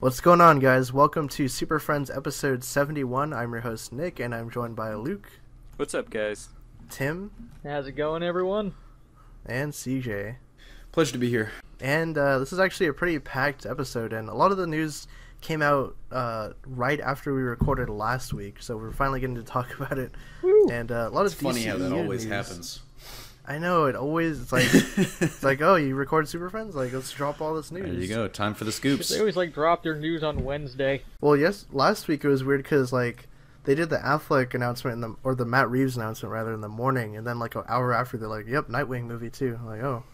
What's going on, guys? Welcome to Superfriends episode 71. I'm your host, Nick, and I'm joined by Luke. What's up, guys? Tim. How's it going, everyone? And CJ. Pleasure to be here. And this is actually a pretty packed episode, and a lot of the news came out right after we recorded last week, so we're finally getting to talk about it. Woo. And a lot It's of funny how that DCEU always news. happens. I know, it's like, oh, you record Superfriends? Like, let's drop all this news. There you go. Time for the scoops. They always drop their news on Wednesday. Well, yes, last week it was weird because they did the Affleck announcement or the Matt Reeves announcement rather in the morning, and then an hour after they're like, "Yep, Nightwing movie too." I'm like, oh,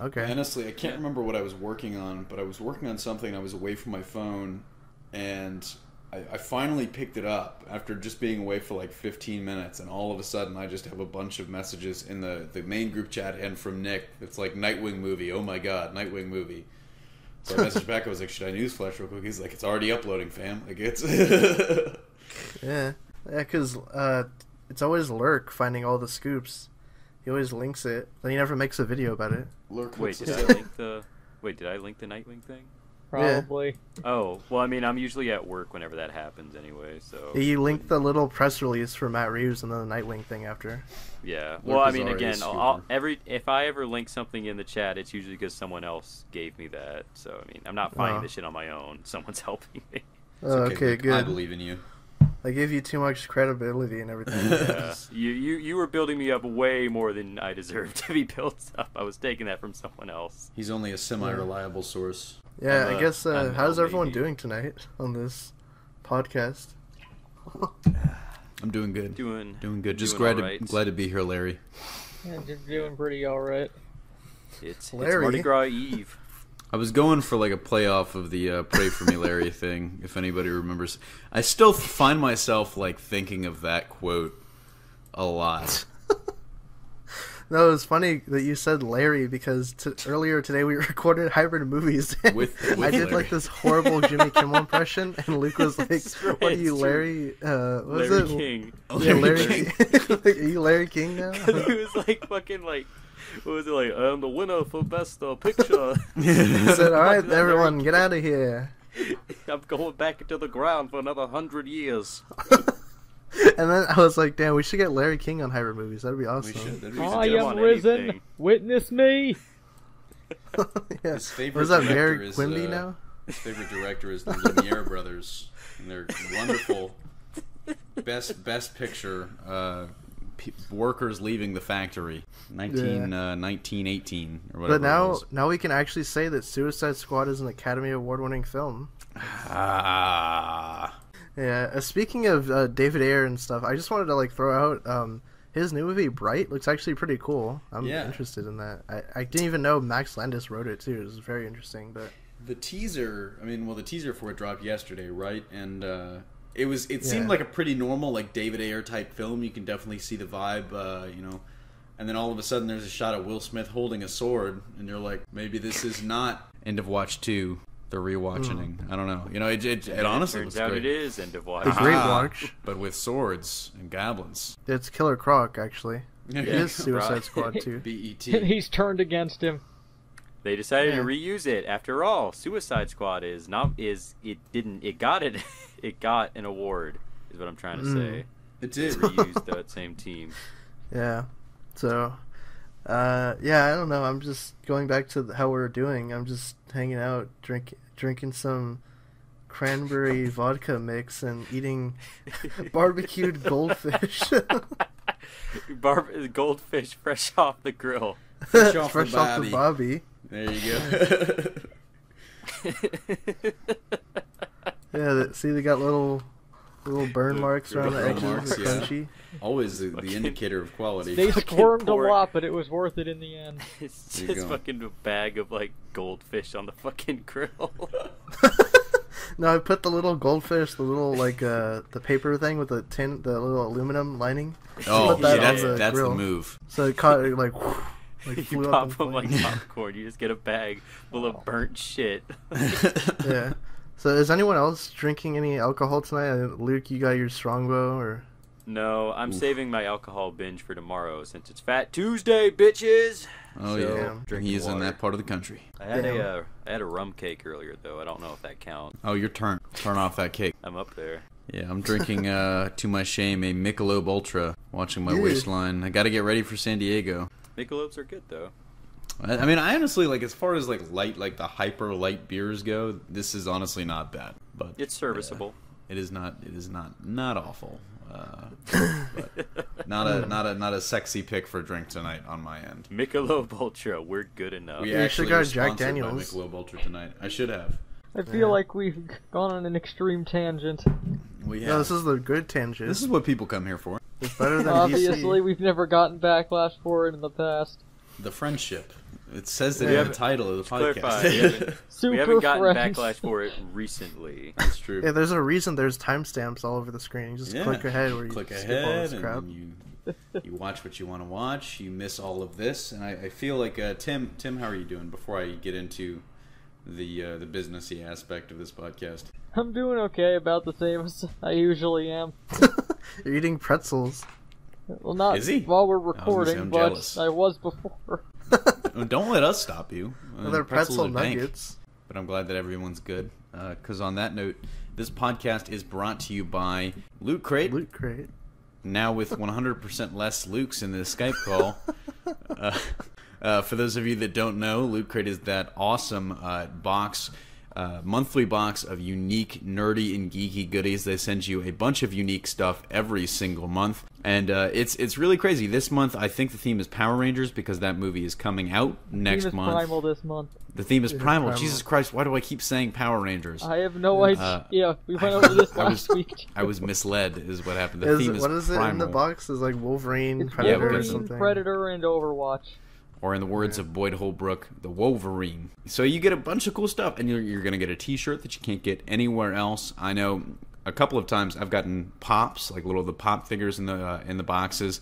okay. Honestly, I can't remember what I was working on, but I was working on something. I was away from my phone, and I finally picked it up after just being away for 15 minutes, and all of a sudden I just have a bunch of messages in the main group chat and from Nick. It's like, Nightwing movie. Oh my god, Nightwing movie. So I messaged back. I was like, should I newsflash real quick? He's like, it's already uploading, fam. It's Yeah, because it's always Lurk finding all the scoops. He always links it, then he never makes a video about it. Lurk. Wait, did I link the Nightwing thing? Probably. Oh, well, I mean, I'm usually at work whenever that happens anyway, so... He linked the little press release for Matt Reeves and then the Nightwing thing after. Yeah. Lurk Well, I is mean, already a again, scooper. if I ever link something in the chat, it's usually because someone else gave me that. So, I mean, I'm not finding this shit on my own. Someone's helping me. Oh, okay, Luke, good. I believe in you. I gave you too much credibility and everything. Yeah. You were building me up way more than I deserved to be built up. I was taking that from someone else. He's only a semi-reliable source. Yeah, I'm I guess, I'm how's everyone maybe. doing tonight on this podcast? I'm doing good. Doing good. Just doing glad alright. glad to be here, Larry. Yeah, just doing pretty alright. It's Larry. Mardi Gras Eve. I was going for a playoff of the "Pray for Me, Larry" thing. If anybody remembers, I still find myself thinking of that quote a lot. No, it was funny that you said Larry because earlier today we recorded hybrid movies. With I did Larry. this horrible Jimmy Kimmel impression, and Luke was like, "What are you, It's Larry? What was Larry it? King. Yeah, Larry. Are you Larry King now?" He was fucking what was it I'm the winner for best picture. He said, "All right, everyone, get out of here." I'm going back into the ground for another 100 years. And then I was like, "Damn, we should get Larry King on hybrid movies. That'd be awesome." We should. That'd be I him am on risen. anything. Witness me. Yeah. His favorite Was that director Mayor is, Quimby now? His favorite director is the Lumiere brothers, and they're wonderful. Best picture. Workers leaving the factory. 1918 or whatever. But it was. now we can actually say that Suicide Squad is an Academy Award-winning film. Ah. Yeah, speaking of David Ayer and stuff, I just wanted to throw out his new movie Bright looks actually pretty cool. I'm interested in that. I didn't even know Max Landis wrote it too. It was very interesting. But The teaser, the teaser for it dropped yesterday, right? And it seemed like a pretty normal David Ayer type film. You can definitely see the vibe, And then all of a sudden there's a shot of Will Smith holding a sword, and you're like, maybe this is not End of Watch 2. They're rewatching. I don't know. It honestly Turns looks out great. it is End of Watch. The Great Watch. But with swords and goblins. It's Killer Croc actually. Yeah, It is Suicide right. Squad too. B.E.T. He's turned against him. They decided Yeah. to reuse it. After all, Suicide Squad it got an award, is what I'm trying to say. It did. Reused that same team. Yeah. So, I don't know. I'm just going back to how we're doing. I'm just hanging out, drinking some cranberry vodka mix and eating barbecued goldfish. Goldfish fresh off the grill. Fresh off Fresh the off the bobby. There you go. Yeah, see, they got little burn marks around the burn edges. marks, They're yeah. crunchy. Always the indicator of quality. They Fucking squirmed pork. a lot, but it was worth it in the end. It's There you just go. fucking a bag of goldfish on the fucking grill. No, I put the little goldfish, the little the paper thing with the little aluminum lining. Oh, Put that see, on the that's grill. the move. So it caught it You flew pop up in them like flames. popcorn. You just get a bag full of burnt shit. Yeah. So is anyone else drinking any alcohol tonight? Luke, you got your Strongbow or? No, I'm saving my alcohol binge for tomorrow since it's Fat Tuesday, bitches. Oh, So, yeah. drinking He is in water. that part of the country. I had a rum cake earlier though. I don't know if that counts. Oh, your turn. Turn off that cake. I'm up there. Yeah, I'm drinking, to my shame, a Michelob Ultra, watching my Yeah. waistline. I gotta get ready for San Diego. Michelobes are good though. I mean, I honestly, like, as far as, like, light, like, the hyper light beers go, this is honestly not bad. But It's serviceable. it is not awful. But not a sexy pick for a drink tonight on my end. Michelob Ultra, we're good enough. We You actually should go were Jack sponsored by Daniels. Michelob Ultra tonight. I should have. I feel like we've gone on an extreme tangent. We have. No, this is the good tangent. This is what people come here for. It's better than Obviously, DC. we've never gotten backlash for it in the past. The friendship. It says that We in the haven't- title of the Clarify, podcast. we haven't gotten Superfriends. backlash for it recently. That's true. Yeah, there's a reason there's timestamps all over the screen. You just Yeah. click ahead where you Click skip all ahead, this crap. and you watch what you want to watch. You miss all of this, and I feel like Tim, how are you doing? Before I get into the businessy aspect of this podcast, I'm doing okay, about the same as I usually am. You're eating pretzels. Well, not Is he? while we're I was gonna say, recording, I'm but jealous. I was before. Don't let us stop you. They're Pretzels pretzel are dank. nuggets. But I'm glad that everyone's good. Because on that note, this podcast is brought to you by Loot Crate. Loot crate. Now with 100% less Lukes in the Skype call. For those of you that don't know, Loot Crate is that awesome monthly box of unique, nerdy, and geeky goodies. They send you a bunch of unique stuff every single month. And it's really crazy. This month, I think the theme is Power Rangers because that movie is coming out next Theme is month. Primal this month. The theme is Primal. Primal. Jesus Christ, why do I keep saying Power Rangers? I have no idea. We went over this last week. I was misled, is what happened. The theme is What is it Primal. in the box? Is like Wolverine, It's Predator, or Wolverine, something. Predator, and Overwatch. Or in the words of Boyd Holbrook, the Wolverine. So you get a bunch of cool stuff, and you're going to get a T-shirt that you can't get anywhere else. I know a couple of times I've gotten pops, like the pop figures in the boxes.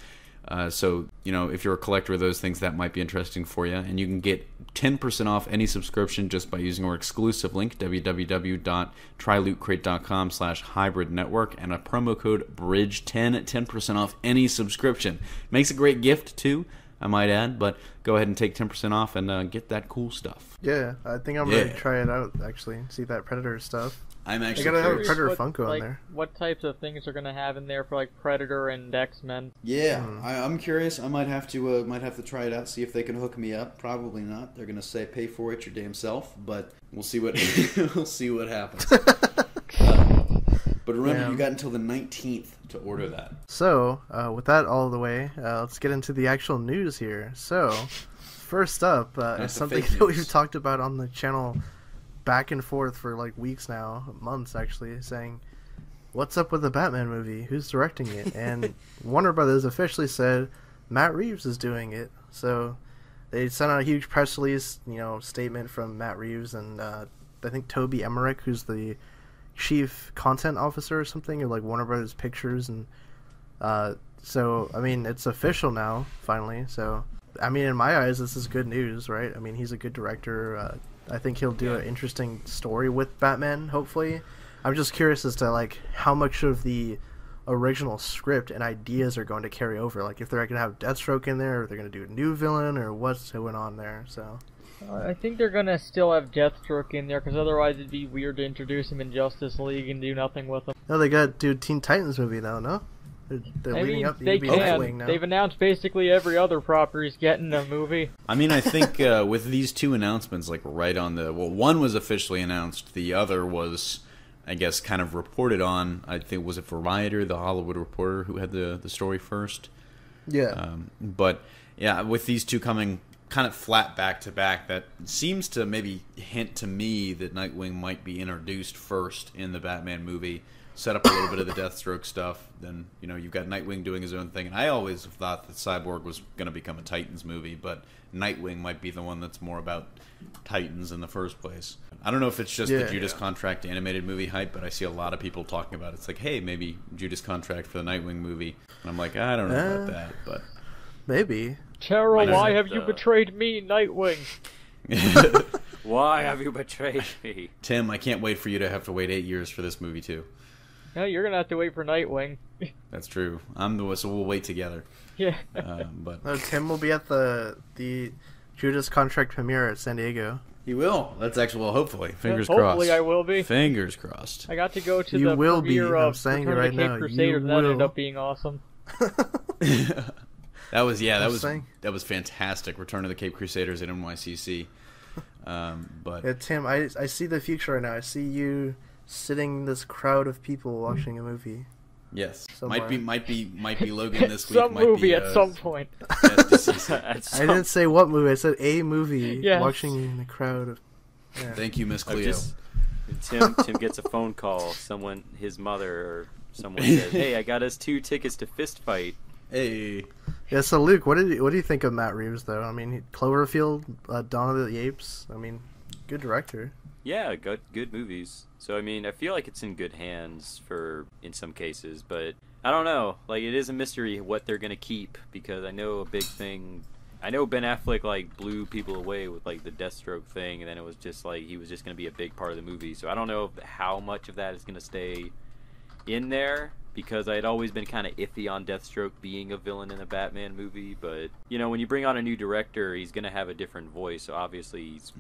So if you're a collector of those things, that might be interesting for you. And you can get 10% off any subscription just by using our exclusive link, www.trylootcrate.com/hybrid network, and a promo code BRIDGE10, 10% off any subscription. Makes a great gift too, I might add, but go ahead and take 10% off and get that cool stuff. Yeah, I think I'm gonna try it out actually. See that Predator stuff. I'm I actually gotta have a curious. Predator What, Funko like, in there. What types of things are gonna have in there for like Predator and X-Men? Yeah, I'm curious. I might have to try it out, see if they can hook me up. Probably not. They're gonna say pay for it your damn self, but we'll see what we'll see what happens. But remember, Yeah. you got until the 19th to order that. So, with that all the way, let's get into the actual news here. So, first up Not is the something fake that news. we've talked about on the channel back and forth for like weeks now, months actually, saying, what's up with the Batman movie? Who's directing it? And Warner Brothers officially said Matt Reeves is doing it. So, they sent out a huge press release, statement from Matt Reeves and I think Toby Emmerich, who's the chief content officer or something, or like Warner Brothers Pictures, and so I mean it's official now finally. So I mean in my eyes this is good news, right? I mean he's a good director. I think he'll do an interesting story with Batman. Hopefully, I'm just curious as to like how much of the original script and ideas are going to carry over. Like if they're going to have Deathstroke in there, or they're going to do a new villain, or what's going on there. So. I think they're gonna still have Deathstroke in there, because otherwise it'd be weird to introduce him in Justice League and do nothing with him. No, they got to do Teen Titans movie though, no? They're I leading mean, up to they be Nightwing can. now. They've announced basically every other property's getting a movie. I mean, I think with these two announcements, like right on one was officially announced, the other was, I guess, kind of reported on. I think was it Variety, the Hollywood Reporter, who had the story first. Yeah. But yeah, with these two coming kind of flat back to back, that seems to maybe hint to me that Nightwing might be introduced first in the Batman movie, set up a little bit of the Deathstroke stuff. Then you've got Nightwing doing his own thing, and I always thought that Cyborg was going to become a Titans movie, but Nightwing might be the one that's more about Titans in the first place. I don't know if it's just the Judas Contract animated movie hype, but I see a lot of people talking about it. It's like, hey, maybe Judas Contract for the Nightwing movie, and I'm like, I don't know about that, but Maybe. Cheryl, why Isn't, have you betrayed me, Nightwing? Why have you betrayed me? Tim, I can't wait for you to have to wait 8 years for this movie too. No, you're gonna have to wait for Nightwing. That's true. So we'll wait together. Yeah. But No, Tim will be at the Judas Contract premiere at San Diego. he will. That's actually, well, hopefully. Fingers Hopefully crossed. I will be. Fingers crossed. I got to go to You the will be, premiere I'm of saying it Return of right the Cape now, Crusader, you and that ended will. up being awesome. That was saying. that was fantastic. Return of the Cape Crusaders at NYCC. But Yeah, Tim, I see the future right now. I see you sitting in this crowd of people watching a movie. yes, Somewhere. might be Logan this week. Some might movie be, at some point. That's I didn't say what movie. I said a movie. Yes. Watching you in a crowd of. Yeah. Thank you, Miss I've Cleo. just- Tim gets a phone call. His mother or someone says, "Hey, I got us 2 tickets to Fist Fight." Hey, Yeah. So Luke, what do you think of Matt Reeves though? I mean, Cloverfield, Dawn of the Apes. I mean, good director. Yeah, good movies. So I mean, I feel like it's in good hands in some cases, but I don't know. Like, it is a mystery what they're gonna keep, because I know a big thing. I know Ben Affleck like blew people away with like the Deathstroke thing, and then it was just like he was just gonna be a big part of the movie. So I don't know how much of that is gonna stay in there, because I had always been kind of iffy on Deathstroke being a villain in a Batman movie. But you know, when you bring on a new director, he's gonna have a different voice. So obviously, he's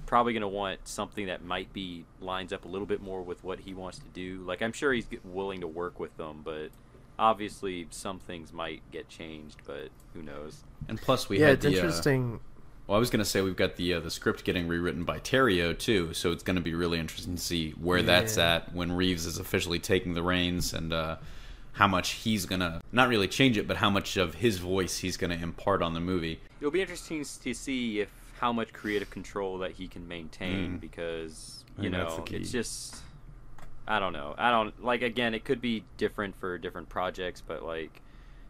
probably gonna want something that might be lines up a little bit more with what he wants to do. Like, I'm sure he's willing to work with them, but obviously some things might get changed. But who knows? and plus we Yeah, had it's the. interesting. Well, I was gonna say we've got the script getting rewritten by Terrio too, so it's gonna be really interesting to see where that's at when Reeves is officially taking the reins, and how much he's gonna not really change it, but how much of his voice he's gonna impart on the movie. It'll be interesting to see how much creative control that he can maintain, because I think that's the key. it's just, I don't know. Like, again, it could be different for different projects, but like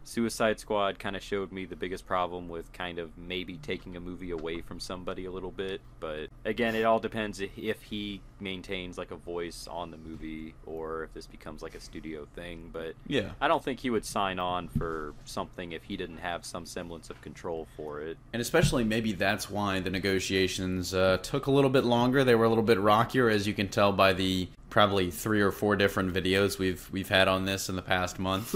Suicide Squad kind of showed me the biggest problem with kind of maybe taking a movie away from somebody a little bit. But again, it all depends if he maintains like a voice on the movie, or if this becomes like a studio thing. But Yeah. I don't think he would sign on for something if he didn't have some semblance of control for it. And especially maybe that's why the negotiations took a little bit longer. They were a little bit rockier, as you can tell by the probably 3 or 4 different videos we've had on this in the past month.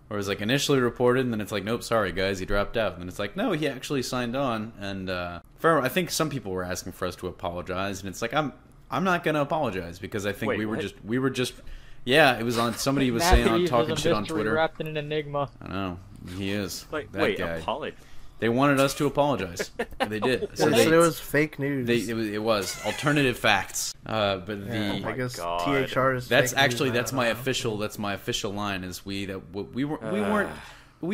Where it was like initially reported, and then it's like, nope, sorry guys, he dropped out. And then it's like, no, he actually signed on. And I think some people were asking for us to apologize, and it's like, I'm not gonna apologize, because I think Wait, we were what? just yeah, it was on somebody was Matt saying on Reeves talking is a shit on mystery Twitter. wrapped in an enigma. I know he is. Like, that wait, guy. apologize. They wanted us to apologize. They did. So they, it was fake news. it was alternative facts. But Yeah, the I guess God. THR is. that's fake news, actually I that's don't my know. official line is we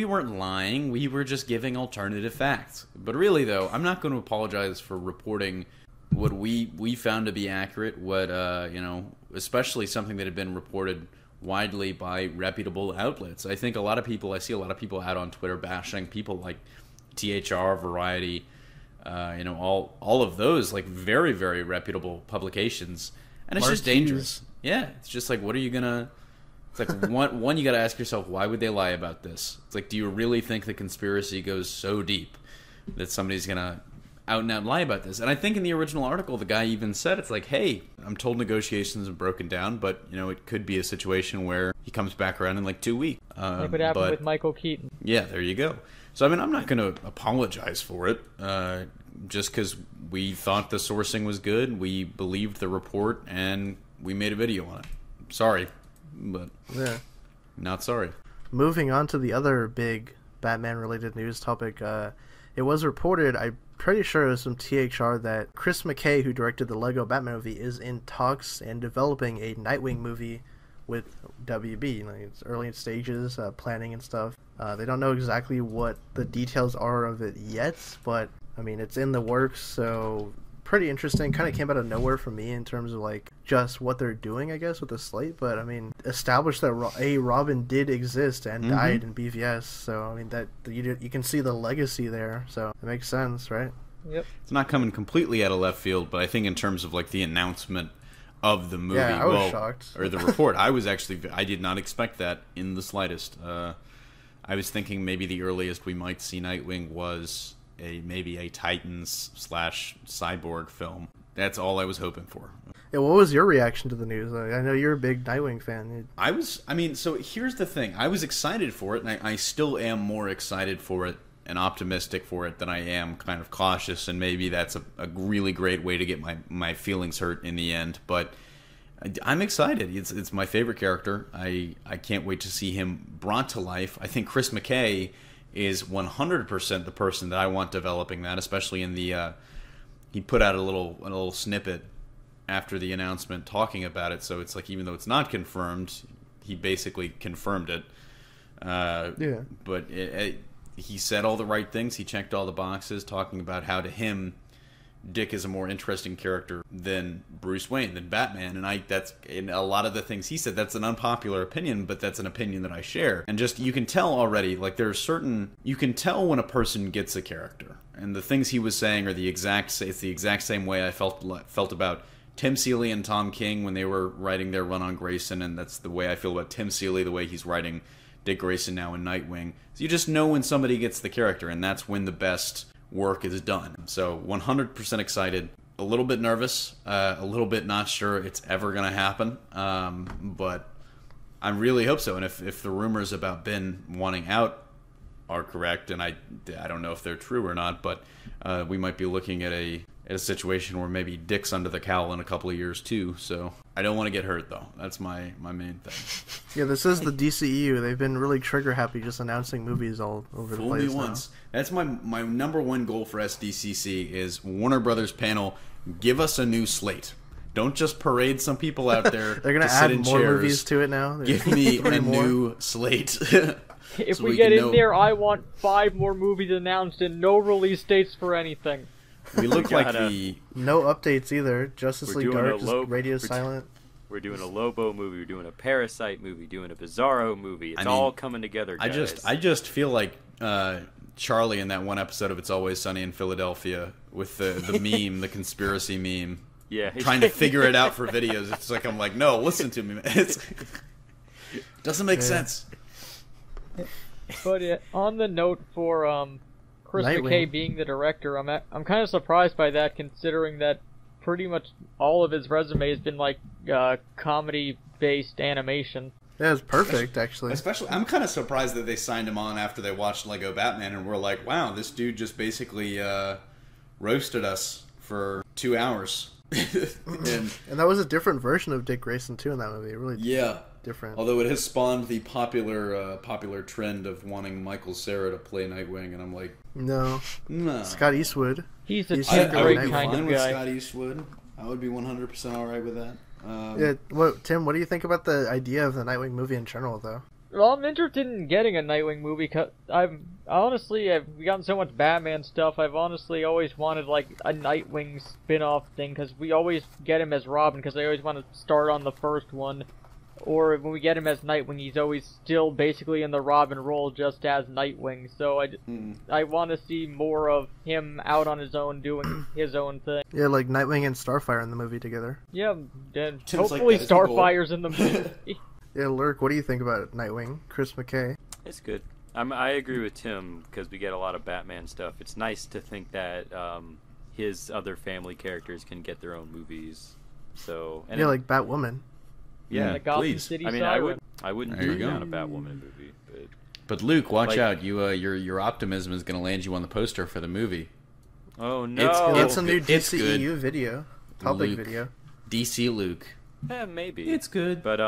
weren't lying. We were just giving alternative facts. But really though, I'm not going to apologize for reporting what we found to be accurate. What especially something that had been reported widely by reputable outlets. I think I see a lot of people out on Twitter bashing people like THR, Variety, all of those like very, very reputable publications, and it's just Mark dangerous. Yeah, it's just like, what are you gonna? It's like one you got to ask yourself, why would they lie about this? It's like, do you really think the conspiracy goes so deep that somebody's gonna out and out lie about this? And I think in the original article, the guy even said, it's like, hey, I'm told negotiations have broken down, but it could be a situation where he comes back around in like 2 weeks. Like what happened but- with Michael Keaton. yeah, there you go. So, I mean, I'm not going to apologize for it, just because we thought the sourcing was good, we believed the report, and we made a video on it. Sorry, but Yeah. not sorry. Moving on to the other big Batman-related news topic, it was reported, I'm pretty sure it was from THR, that Chris McKay, who directed the Lego Batman movie, is in talks and developing a Nightwing movie with WB. Like, it's early in stages, planning and stuff. They don't know exactly what the details are of it yet, but I mean, it's in the works, so pretty interesting. Kind of came out of nowhere for me in terms of like just what they're doing, I guess, with the slate. But I mean, established that Robin did exist and died in BVS, so I mean that you can see the legacy there, so it makes sense, right? Yep. It's not coming completely out of left field, but I think in terms of like the announcement of the movie, Yeah, I was shocked. or the report, I did not expect that in the slightest. I was thinking maybe the earliest we might see Nightwing was maybe a Titans / Cyborg film. That's all I was hoping for. Yeah, what was your reaction to the news? I know you're a big Nightwing fan. So here's the thing. I was excited for it, and I still am more excited for it and optimistic for it than I am kind of cautious, and maybe that's a really great way to get my feelings hurt in the end. But I'm excited. It's my favorite character. I can't wait to see him brought to life. I think Chris McKay is 100% the person that I want developing that, especially in the... he put out a little snippet after the announcement talking about it, so it's like even though it's not confirmed, he basically confirmed it. Yeah. But he said all the right things. He checked all the boxes, talking about how to him, Dick is a more interesting character than Bruce Wayne, than Batman, and that's in a lot of the things he said. That's an unpopular opinion, but that's an opinion that I share. And just you can tell already, like you can tell when a person gets a character, and the things he was saying are it's the exact same way I felt about Tim Seeley and Tom King when they were writing their run on Grayson, and that's the way I feel about Tim Seeley, the way he's writing Dick Grayson now in Nightwing. So you just know when somebody gets the character, and that's when the best work is done. So 100% excited, a little bit nervous, a little bit not sure it's ever going to happen, but I really hope so. And if the rumors about Ben wanting out are correct, and I don't know if they're true or not, but we might be looking at a situation where maybe Dick's under the cowl in a couple of years too. So I don't want to get hurt though. That's my main thing. Yeah, this is the DCEU. They've been really trigger happy, just announcing movies all over the place. Fool me once. That's my number one goal for SDCC is Warner Brothers panel. Give us a new slate. Don't just parade some people out there. They're gonna add more movies to it now. Give me a new slate. If so we get in know. there, I want 5 more movies announced and no release dates for anything. We look like no updates either. Justice League Dark is radio silent. We're doing a Lobo movie. We're doing a Parasite movie. Doing a Bizarro movie. It's all coming together, guys. I just feel like Charlie in that one episode of It's Always Sunny in Philadelphia with the meme, the conspiracy meme. Yeah, trying to figure it out for videos. It's like I'm like, no, listen to me, man. It doesn't make sense. But on the note for Chris Nightwing. McKay being the director, I'm kind of surprised by that, considering that pretty much all of his resume has been like comedy-based animation. Yeah, it's perfect actually. Especially, I'm kind of surprised that they signed him on after they watched Lego Batman and were like, wow, this dude just basically roasted us for 2 hours. and that was a different version of Dick Grayson too in that movie. Really different. Although it has spawned the popular trend of wanting Michael Cera to play Nightwing, and I'm like, no. Scott Eastwood. He's a I great would be kind fine of with guy. Scott Eastwood. I would be 100% all right with that. Tim, what do you think about the idea of the Nightwing movie in general, though? Well, I'm interested in getting a Nightwing movie, because I've gotten so much Batman stuff. I've honestly always wanted like a Nightwing spin-off thing, because we always get him as Robin, because I always want to start on the first one. Or when we get him as Nightwing, he's always still basically in the Robin role, just as Nightwing. So I want to see more of him out on his own, doing his own thing. Yeah, like Nightwing and Starfire in the movie together. Yeah, and Tim's hopefully like, that is the goal. Starfire's in the movie. Yeah, Lurk, what do you think about Nightwing? Chris McKay? It's good. I agree with Tim, because we get a lot of Batman stuff. It's nice to think that his other family characters can get their own movies. So like Batwoman. Yeah, the Gotham please. City I mean, Siren. I wouldn't There you turn go. down a Batwoman movie, but Luke, watch Like- out! Your optimism is going to land you on the poster for the movie. oh no, That's a new It's DCEU good. video. Topic Luke. video. DC Luke. maybe It's good. but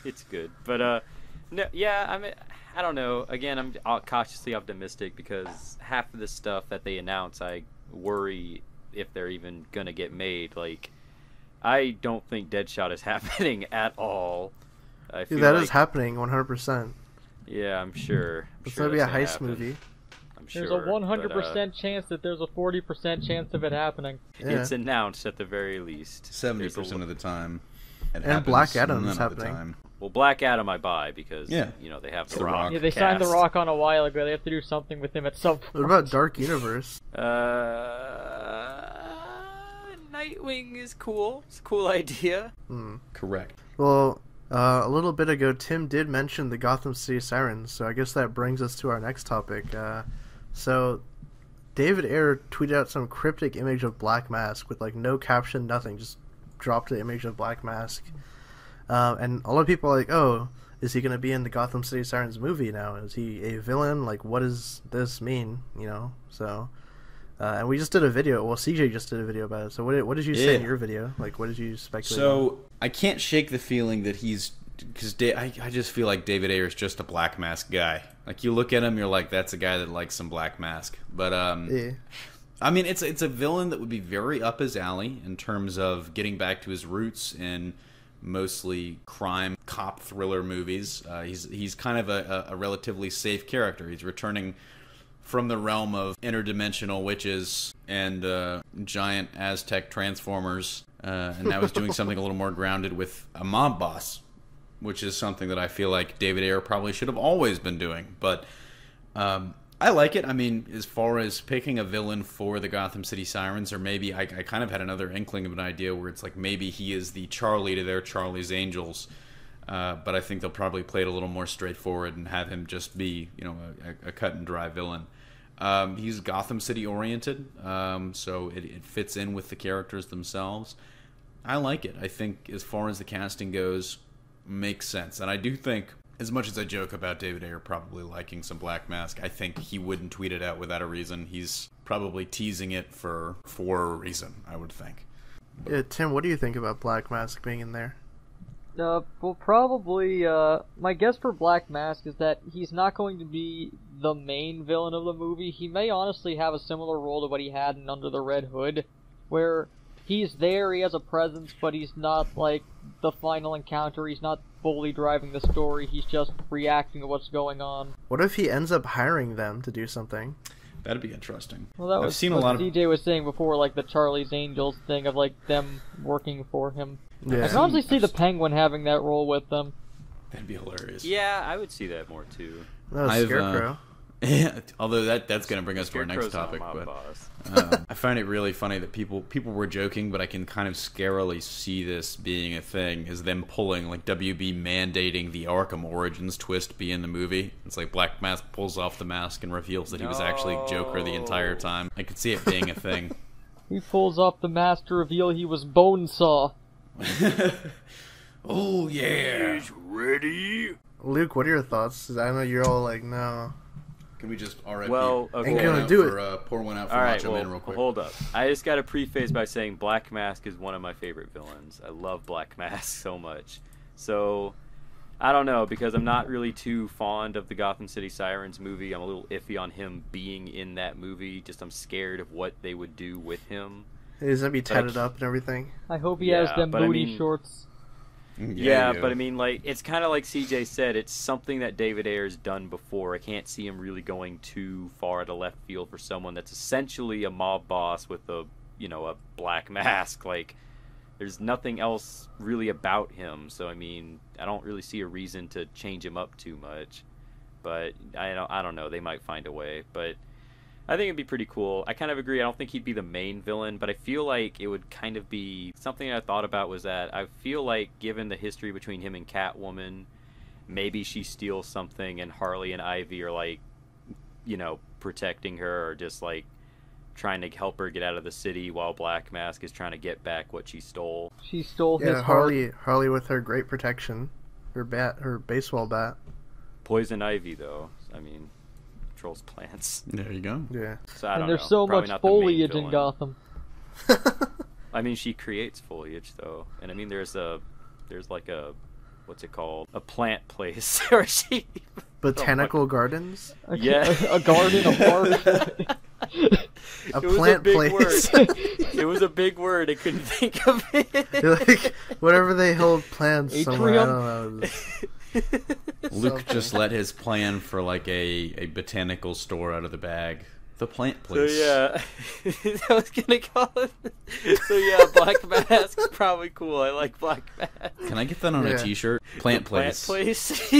it's good. But no, yeah, I mean, I don't know. Again, I'm cautiously optimistic, because half of the stuff that they announce, I worry if they're even gonna get made. Like, I don't think Deadshot is happening at all. I feel That like, is happening 100%. Yeah, I'm sure. It's sure going to be a that's heist gonna happen. movie. I'm sure. There's a 100% but, chance that there's a 40% chance of it happening. Yeah. It's announced at the very least. 70% of the time. It And happens Black Adam's none of the happening. time. Well, Black Adam I buy, because Yeah. they have It's the The Rock. Rock. Yeah, they signed The cast. Rock on a while ago. They have to do something with him at some point. What about Dark Universe? Nightwing is cool. It's a cool idea. Correct. Well, a little bit ago, Tim did mention the Gotham City Sirens, so I guess that brings us to our next topic. So, David Ayer tweeted out some cryptic image of Black Mask with, like, no caption, nothing, just dropped the image of Black Mask, and a lot of people are like, "Oh, is he going to be in the Gotham City Sirens movie now? Is he a villain? Like, what does this mean?" You know, so. And we just did a video. Well, CJ just did a video about it. So what did you say in your video? Like, what did you speculate? So I can't shake the feeling that he's because I just feel like David Ayer is just a Black Mask guy. Like you look at him, you're like, that's a guy that likes some Black Mask. But yeah. I mean, it's a villain that would be very up his alley in terms of getting back to his roots in mostly crime cop thriller movies. He's kind of a relatively safe character. He's returning from the realm of interdimensional witches and giant Aztec transformers, and now he's doing something a little more grounded with a mob boss, which is something that I feel like David Ayer probably should have always been doing. But I like it. I mean, as far as picking a villain for the Gotham City Sirens, or maybe I kind of had another inkling of an idea where it's like maybe he is the Charlie to their Charlie's Angels. But I think they'll probably play it a little more straightforward and have him just be, you know, a cut and dry villain. He's Gotham City oriented, so it fits in with the characters themselves. I like it. I think as far as the casting goes, makes sense. And I do think, as much as I joke about David Ayer probably liking some Black Mask, I think he wouldn't tweet it out without a reason. He's probably teasing it for a reason, I would think. Yeah, Tim, what do you think about Black Mask being in there? Well, probably, my guess for Black Mask is that he's not going to be the main villain of the movie. He may honestly have a similar role to what he had in Under the Red Hood, where he's there, he has a presence, but he's not, like, the final encounter. He's not fully driving the story. He's just reacting to what's going on. What if he ends up hiring them to do something? That'd be interesting. Well, that was what DJ was saying before, like, the Charlie's Angels thing of, like, them working for him. Yeah. I can honestly see the Penguin having that role with them. That'd be hilarious. Yeah, I would see that more too. No, Scarecrow. Yeah, although that's going to bring us to our next Scarecrow's topic. not my But boss. I find it really funny that people were joking, but I can kind of scarily see this being a thing, is them pulling, like, WB mandating the Arkham Origins twist be in the movie. It's like Black Mask pulls off the mask and reveals that he was actually Joker the entire time. I could see it being a thing. He pulls off the mask to reveal he was Bonesaw. Oh, yeah. He's ready. Luke, what are your thoughts? 'Cause I know you're all like, no. Can we just RIP? Well, okay. Ain't gonna do it. Pour one out for All right, Macho well, Man real quick. hold up. I just got to preface by saying Black Mask is one of my favorite villains. I love Black Mask so much. So, I don't know, because I'm not really too fond of the Gotham City Sirens movie. I'm a little iffy on him being in that movie. Just I'm scared of what they would do with him. He's gonna be tatted up and everything. I hope he has them booty shorts. Yeah, but I mean, like, it's kind of like CJ said, it's something that David Ayer's done before. I can't see him really going too far to left field for someone that's essentially a mob boss with a black mask. Like, there's nothing else really about him. So, I mean, I don't really see a reason to change him up too much. But I don't know. They might find a way. But I think it'd be pretty cool. I kind of agree. I don't think he'd be the main villain, but I feel like it would kind of be something I thought about was that I feel like given the history between him and Catwoman, maybe she steals something and Harley and Ivy are like, protecting her or just like trying to help her get out of the city while Black Mask is trying to get back what she stole. She stole his heart. Harley with her great protection, her baseball bat. Poison Ivy though, I mean, controls plants. There you go. Yeah. So I don't and there's know. so Probably much not the main foliage in villain. Gotham. I mean, she creates foliage though, and I mean, there's like a, what's it called? A plant place where she. Botanical gardens. Yeah. A garden, a park. A plant place. It was a big word. I couldn't think of it. Like whatever they hold plants somewhere. I don't know. Luke just let his plan for like a botanical store out of the bag. The plant place. So yeah, I was gonna call it. So yeah, Black Mask is probably cool. I like Black Mask. Can I get that on a T-shirt? Plant place. Plant place.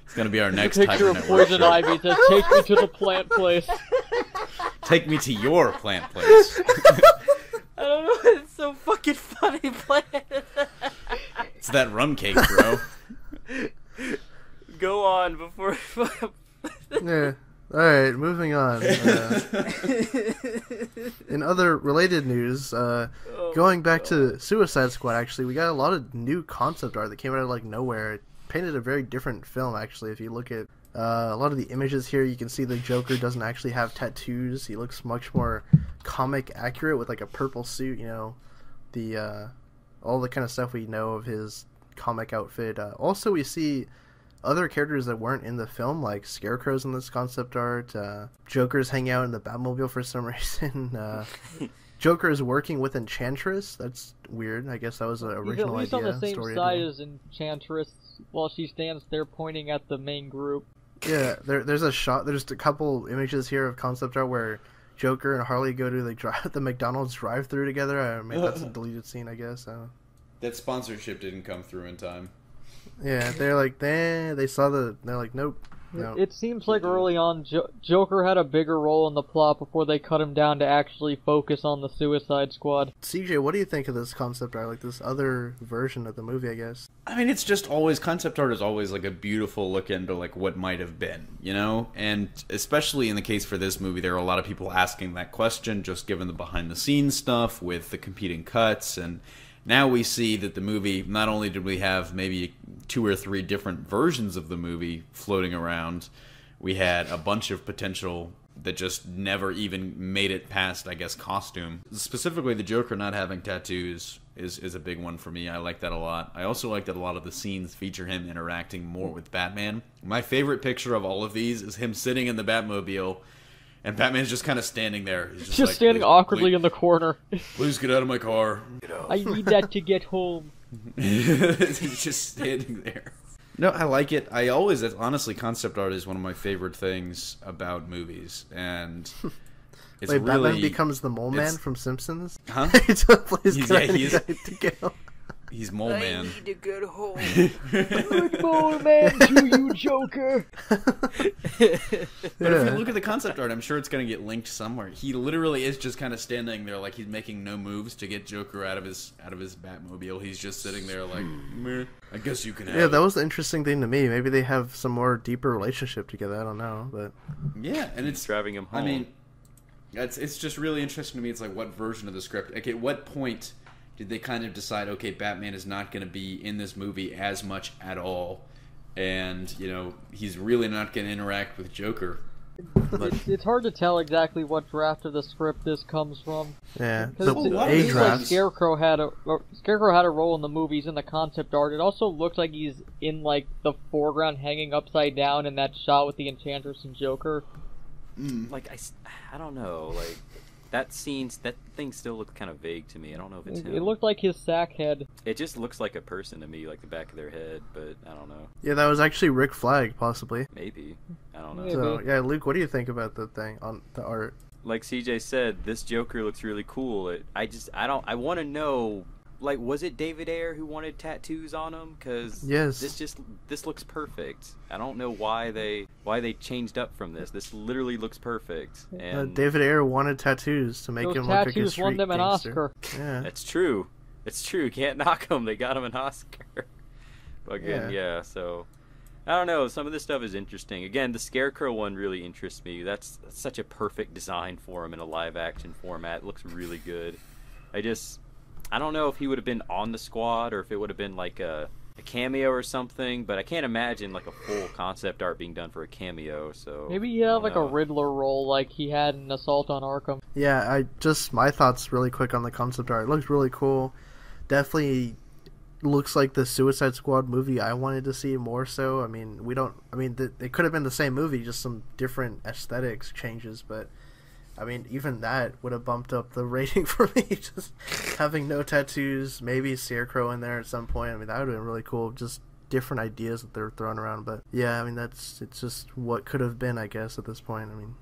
It's gonna be our next Picture of Poison Ivy says, "Take me to the plant place." Take me to your plant place. I don't know. It's so fucking funny. Plant. It's that rum cake, bro. Go on before. Yeah. All right. moving on. In other related news, going back to Suicide Squad, actually, we got a lot of new concept art that came out of like nowhere. It painted a very different film, actually. If you look at a lot of the images here, you can see the Joker doesn't actually have tattoos. He looks much more comic accurate with like a purple suit. You know, the all the kind of stuff we know of his comic outfit. Also, we see other characters that weren't in the film, like Scarecrow's in this concept art. Joker's hanging out in the Batmobile for some reason. Joker is working with Enchantress. That's weird. I guess that was an original idea. He's at least on the same side as Enchantress while she stands there pointing at the main group. Yeah, there's a shot. There's a couple images here of concept art where Joker and Harley go to the McDonald's drive-thru together. I mean, that's a deleted scene, I guess. That sponsorship didn't come through in time. Yeah, they're like, they saw they're like, nope. No. It seems like early on, Joker had a bigger role in the plot before they cut him down to actually focus on the Suicide Squad. CJ, what do you think of this concept art, like this other version of the movie, I guess? I mean, it's just always, concept art is always like a beautiful look into like what might have been, you know? And especially in the case for this movie, there are a lot of people asking that question, just given the behind the scenes stuff with the competing cuts. And now we see that the movie, not only did we have maybe 2 or 3 different versions of the movie floating around, we had a bunch of potential that just never even made it past, I guess, costume. Specifically, the Joker not having tattoos is a big one for me. I like that a lot. I also like that a lot of the scenes feature him interacting more with Batman. My favorite picture of all of these is him sitting in the Batmobile, and Batman's just kind of standing there. He's just like, standing awkwardly in the corner. Please get out of my car. I need that to get home. He's just standing there. No, I like it. Honestly, concept art is one of my favorite things about movies. And it's Wait, really... Batman becomes the Mole Man from Simpsons? Huh? He's Mole Man. I need to get home. Good Mole Man to you, Joker. But if you look at the concept art, I'm sure it's going to get linked somewhere. He literally is just kind of standing there like he's making no moves to get Joker out of his Batmobile. He's just sitting there like, meh, I guess you can have it. That was the interesting thing to me. Maybe they have some more deeper relationship together. I don't know, but yeah, and it's driving him home. I mean, it's just really interesting to me. It's like, what version of the script? Like, at what point did they kind of decide, okay, Batman is not going to be in this movie as much at all, and, you know, he's really not going to interact with Joker? It's hard to tell exactly what draft of the script this comes from. Yeah, A draft. Scarecrow had a role in the movies in the concept art. It also looks like he's in like the foreground, hanging upside down in that shot with the Enchantress and Joker. Like I don't know, like. That thing still looked kind of vague to me. I don't know if it's him. It looked like his sack head. It just looks like a person to me, like the back of their head, but I don't know. Yeah, that was actually Rick Flag, possibly. Maybe. I don't know. Maybe. So, yeah, Luke, what do you think about the thing on the art? Like CJ said, this Joker looks really cool. I want to know, like, was it David Ayer who wanted tattoos on him? Because yes. This looks perfect. I don't know why they changed up from this. This literally looks perfect. And David Ayer wanted tattoos to make him look like a tattoos street won them an gangster. Oscar. Yeah, it's true. It's true. Can't knock them. They got him an Oscar. But again, yeah. So I don't know. Some of this stuff is interesting. Again, the Scarecrow one really interests me. That's such a perfect design for him in a live action format. It looks really good. I don't know if he would have been on the squad or if it would have been like a cameo or something, but I can't imagine like a full concept art being done for a cameo. So maybe he had like a Riddler role like he had in Assault on Arkham. Yeah, my thoughts really quick on the concept art. It looks really cool. Definitely looks like the Suicide Squad movie I wanted to see more so. I mean, it could have been the same movie, just some different aesthetics changes, but I mean, even that would have bumped up the rating for me, just having no tattoos, maybe Scarecrow in there at some point. I mean, that would have been really cool, just different ideas that they're throwing around. But yeah, I mean, it's just what could have been, I guess, at this point. I mean,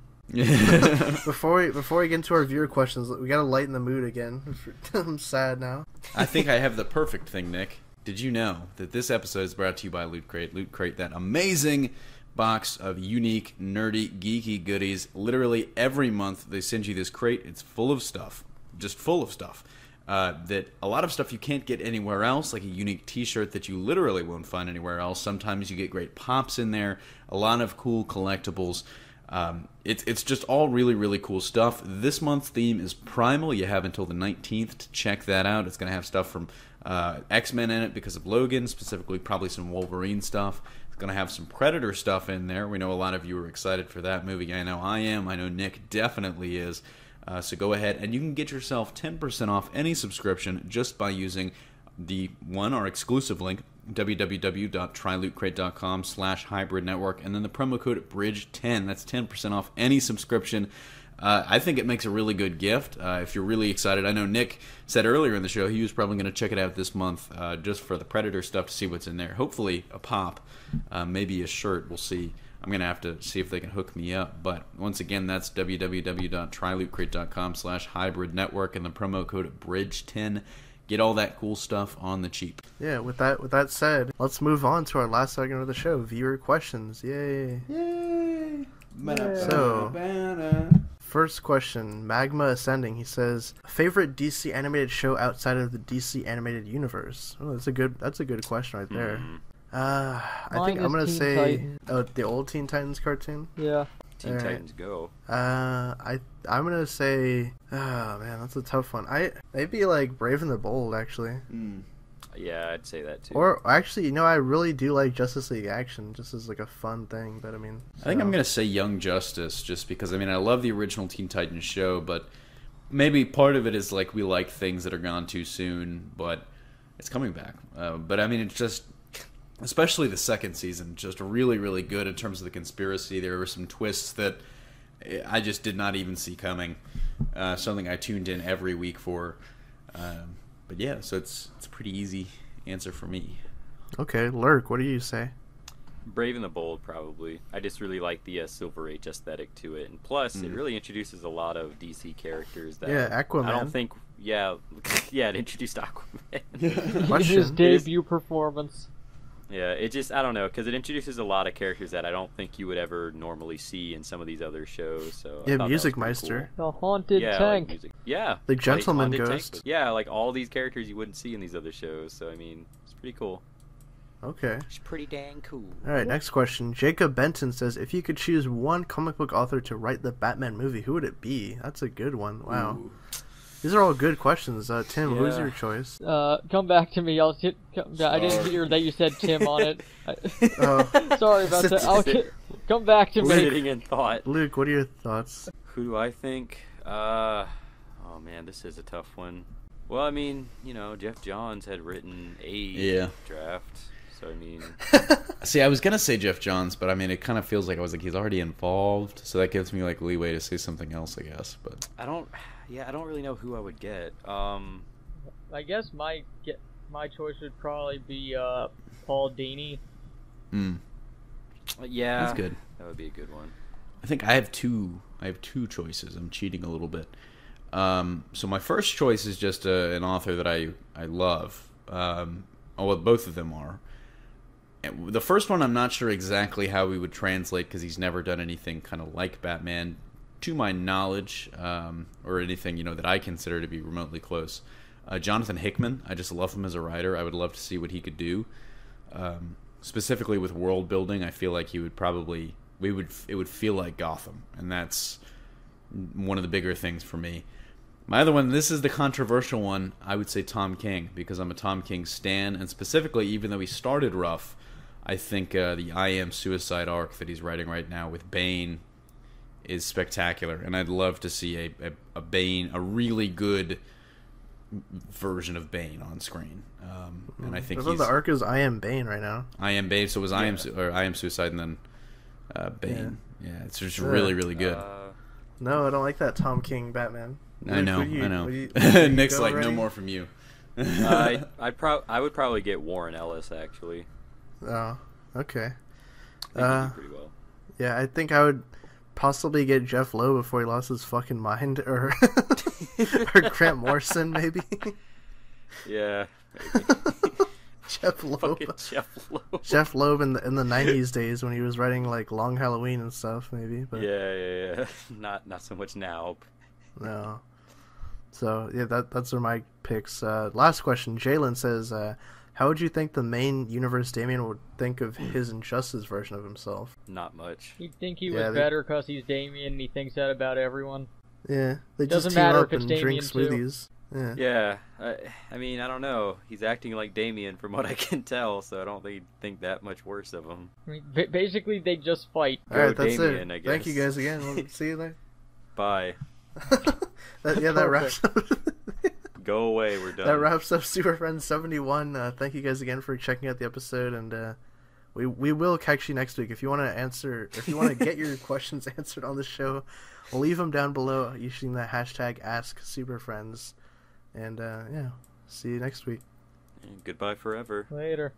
before we get into our viewer questions, we gotta lighten the mood again. I'm sad now. I think I have the perfect thing, Nick. Did you know that this episode is brought to you by Loot Crate? Loot Crate, that amazing box of unique, nerdy, geeky goodies. Literally every month they send you this crate. It's full of stuff, just full of stuff. That a lot of stuff you can't get anywhere else, like a unique t-shirt that you literally won't find anywhere else. Sometimes you get great pops in there, a lot of cool collectibles. It's just all really, really cool stuff. This month's theme is Primal. You have until the 19th to check that out. It's going to have stuff from X-Men in it because of Logan, specifically probably some Wolverine stuff. It's going to have some Predator stuff in there. We know a lot of you are excited for that movie. I know I am. I know Nick definitely is. So go ahead, and you can get yourself 10% off any subscription just by using our exclusive link, www.trylootcrate.com/hybrid network, and then the promo code BRIDGE10. That's 10% off any subscription. I think it makes a really good gift if you're really excited. I know Nick said earlier in the show he was probably going to check it out this month just for the Predator stuff to see what's in there. Hopefully a pop, maybe a shirt. We'll see. I'm going to have to see if they can hook me up. But once again, that's www.trylootcrate.com/hybrid network and the promo code BRIDGE10. Get all that cool stuff on the cheap. Yeah, with that said, let's move on to our last segment of the show, viewer questions. Yay. Yay! So, first question, Magma Ascending. He says, favorite DC animated show outside of the DC animated universe? Oh, that's a good question right there. I think I'm gonna say the old Teen Titans cartoon. Yeah. Teen Titans Go. I'm gonna say, oh man, that's a tough one. Maybe like Brave and the Bold actually. Yeah, I'd say that too. Or actually, I really do like Justice League Action, just as like a fun thing. But I think I'm gonna say Young Justice, just because I love the original Teen Titans show, but maybe part of it is like we like things that are gone too soon, but it's coming back. But it's just. Especially the second season, just really, really good in terms of the conspiracy. There were some twists that I just did not even see coming. Something I tuned in every week for. But yeah, so it's a pretty easy answer for me. Okay, Lurk, what do you say? Brave and the Bold, probably. I just really like the Silver Age aesthetic to it. And plus, it really introduces a lot of DC characters that Aquaman. I don't think... Yeah, it introduced Aquaman. His debut performance. Yeah, it just, I don't know, because it introduces a lot of characters that I don't think you would ever normally see in some of these other shows. So yeah, Music Meister. Cool. The Haunted Tank. Like yeah. The Gentleman Ghost. Tank. Yeah, like all these characters you wouldn't see in these other shows. So, it's pretty cool. Okay. It's pretty dang cool. Alright, next question. Jacob Benton says, if you could choose one comic book author to write the Batman movie, who would it be? That's a good one. Wow. Ooh. These are all good questions. Tim, who's your choice? Come back to me. I didn't hear that you said Tim on it. Sorry about that. Come back to me. Sitting in thought. Luke, what are your thoughts? Who do I think? Oh man, this is a tough one. Well, Jeff Johns had written a draft. So see, I was gonna say Jeff Johns, but it kind of feels like he's already involved, so that gives me leeway to say something else, I guess. But I don't really know who I would get. I guess my choice would probably be Paul Dini. Yeah, that's good. That would be a good one. I think I have two choices. I'm cheating a little bit. So my first choice is just an author that I love. Both of them are. The first one, I'm not sure exactly how we would translate because he's never done anything kind of like Batman, to my knowledge, or anything that I consider to be remotely close. Jonathan Hickman, I just love him as a writer. I would love to see what he could do. Specifically with world building, I feel like he would probably it would feel like Gotham, and that's one of the bigger things for me. My other one, this is the controversial one, I would say Tom King, because I'm a Tom King stan, and specifically, even though he started rough, I think the I Am Suicide arc that he's writing right now with Bane is spectacular, and I'd love to see a Bane, a really good version of Bane on screen. And I think the arc is I Am Bane right now. I Am Bane, so it was I Am Suicide and then Bane. Yeah, it's just really, really good. No, I don't like that Tom King Batman. I know. Nick's like, no more from you. I would probably get Warren Ellis, actually. Oh, okay. I think he'd do pretty well. Yeah, I think I would possibly get Jeff Lowe before he lost his fucking mind, or Grant Morrison, maybe. Yeah. Jeff Loeb. Jeff Loeb in the 90s days when he was writing like Long Halloween and stuff, maybe. But yeah. Not so much now. No. So yeah, that's are my picks. Last question. Jalen says, How would you think the main universe Damien would think of his Injustice version of himself? Not much. He'd think he Yeah, was better because he's Damien and he thinks that about everyone. Yeah, they Doesn't just team matter up if it's and drink Damien, too. smoothies. Yeah. Yeah, I mean, I don't know. He's acting like Damien from what I can tell, so I don't think that much worse of him. I mean, basically, they just fight. All right, Go that's Damien, it. I guess. Thank you guys again. We'll see you there. Bye. That wraps up. Go away. We're done. That wraps up Super Friends 71. Thank you guys again for checking out the episode, and we will catch you next week. If you want to get your questions answered on the show, leave them down below using the hashtag #AskSuperFriends. And yeah, see you next week. And goodbye forever. Later.